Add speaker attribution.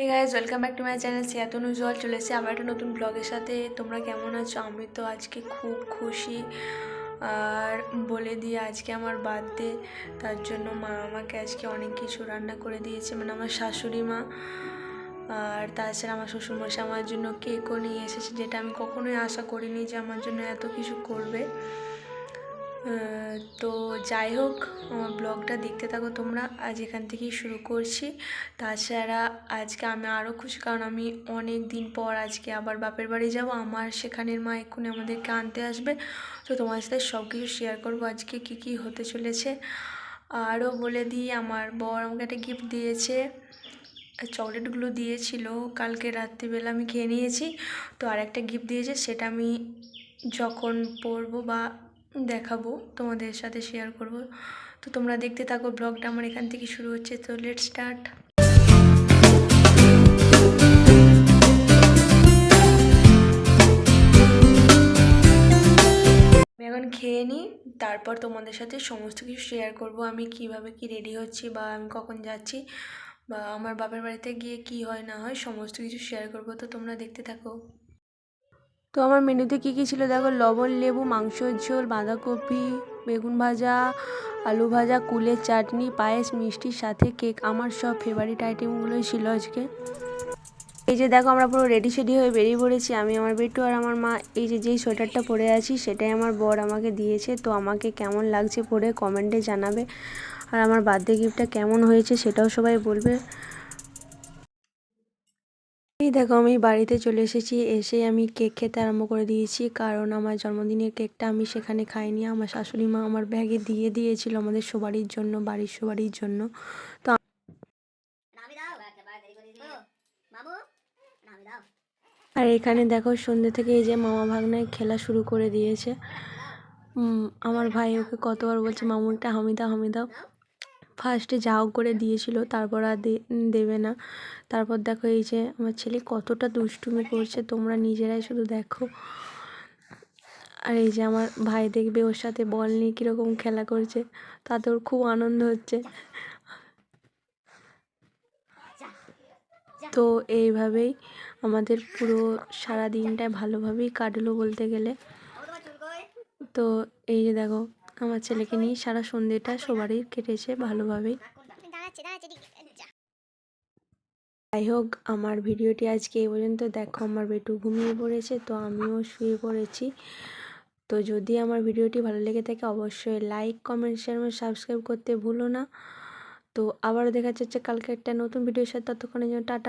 Speaker 1: Hey guys, welcome back to my channel Siyatun Ujjwal. চলে এসেছি আবার একটা নতুন ব্লগের সাথে। তোমরা কেমন আছো? আমি তো আজকে খুব খুশি। আর বলে দিয়ে আজকে আমার বার্থডে, তার জন্য মা আমাকে আজকে অনেক কিছু রান্না করে দিয়েছে, মানে আমার শাশুড়ি মা। আর তাছাড়া আমার শ্বশুরমশাই আমার জন্য কেকও নিয়ে এসেছে, যেটা আমি কখনোই আশা করিনি যে আমার জন্য এত কিছু করবে। তো যাই হোক, আমার ব্লগটা দেখতে থাকো তোমরা। আজ এখান থেকেই শুরু করছি। তাছাড়া আজকে আমি আরও খুশি, কারণ আমি অনেক দিন পর আজকে আবার বাপের বাড়ি যাব। আমার সেখানের মা এক্ষুনি আমাদেরকে আনতে আসবে। তো তোমার সাথে সব কিছু শেয়ার করবো আজকে কি কি হতে চলেছে। আরও বলে দিই, আমার বর আমাকে একটা গিফট দিয়েছে। চকলেটগুলো দিয়েছিল কালকে রাত্রিবেলা, আমি খেয়ে নিয়েছি। তো আর একটা গিফট দিয়েছে, সেটা আমি যখন পরবো বা দেখাবো তোমাদের সাথে শেয়ার করব। তো তোমরা দেখতে থাকো ব্লগটা, আমার এখান থেকে শুরু হচ্ছে। তো লেটস স্টার্ট। আমি এখন খেয়ে নিই, তারপর তোমাদের সাথে সমস্ত কিছু শেয়ার করব। আমি কিভাবে কি রেডি হচ্ছি, বা আমি কখন যাচ্ছি, বা আমার বাপের বাড়িতে গিয়ে কি হয় না হয়, সমস্ত কিছু শেয়ার করব। তো তোমরা দেখতে থাকো। তো আমার মেনুতে কী কী ছিল দেখো: লবণ, লেবু, মাংসের ঝোল, বাঁধাকপি, বেগুন ভাজা, আলু ভাজা, কুলের চাটনি, পায়েস, মিষ্টির সাথে কেক। আমার সব ফেভারিট আইটেমগুলোই ছিল আজকে। এই যে দেখো, আমরা পুরো রেডি সেডি হয়ে বেরিয়ে পড়েছি, আমি, আমার বেটু আর আমার মা। এই যে যেই সোয়েটারটা পরে আছি সেটাই আমার বর আমাকে দিয়েছে। তো আমাকে কেমন লাগছে পরে কমেন্টে জানাবে, আর আমার বার্থডে গিফটটা কেমন হয়েছে সেটাও সবাই বলবে। এই দেখো, আমি বাড়িতে চলে এসেছি। এসে আমি কেক খেতে আরম্ভ করে দিয়েছি, কারণ আমার জন্মদিনের কেকটা আমি সেখানে খাইনি। আমার শাশুড়ি মা আমার ব্যাগে দিয়ে দিয়েছিল আমাদের সবারই জন্য, বাড়ির সবারই জন্য। তো আর এখানে দেখো, সন্ধ্যে থেকে এই যে মামা ভাগ্নায় খেলা শুরু করে দিয়েছে। আমার ভাই ওকে কতবার বলছে, মামু একটা হামি দাও, হামি দাও। ফার্স্টে যাও করে দিয়েছিল, তারপর আর দেবে না। তারপর দেখো এই যে আমার ছেলে কতটা দুষ্টুমি করছে, তোমরা নিজেরাই শুধু দেখো। আর এই যে আমার ভাই দেখবে ওর সাথে বল নিয়ে কীরকম খেলা করছে, তাতে ওর খুব আনন্দ হচ্ছে। তো এইভাবেই আমাদের পুরো সারা দিনটা ভালোভাবেই কাটলো বলতে গেলে। তো এই যে দেখো, আমার ছেলেকে নিয়ে সারা সন্ধ্যেটা সবারই কেটেছে ভালোভাবেই। যাই হোক, আমার ভিডিওটি আজকে এই পর্যন্ত। দেখো, আমার বেটু ঘুমিয়ে পড়েছে, তো আমিও শুয়ে পড়েছি। তো যদি আমার ভিডিওটি ভালো লেগে থাকে অবশ্যই লাইক, কমেন্ট, শেয়ার এবং সাবস্ক্রাইব করতে ভুলো না। তো আবারও দেখা যাচ্ছে কালকে একটা নতুন ভিডিওর সাথে। ততক্ষণের জন্য টাটা।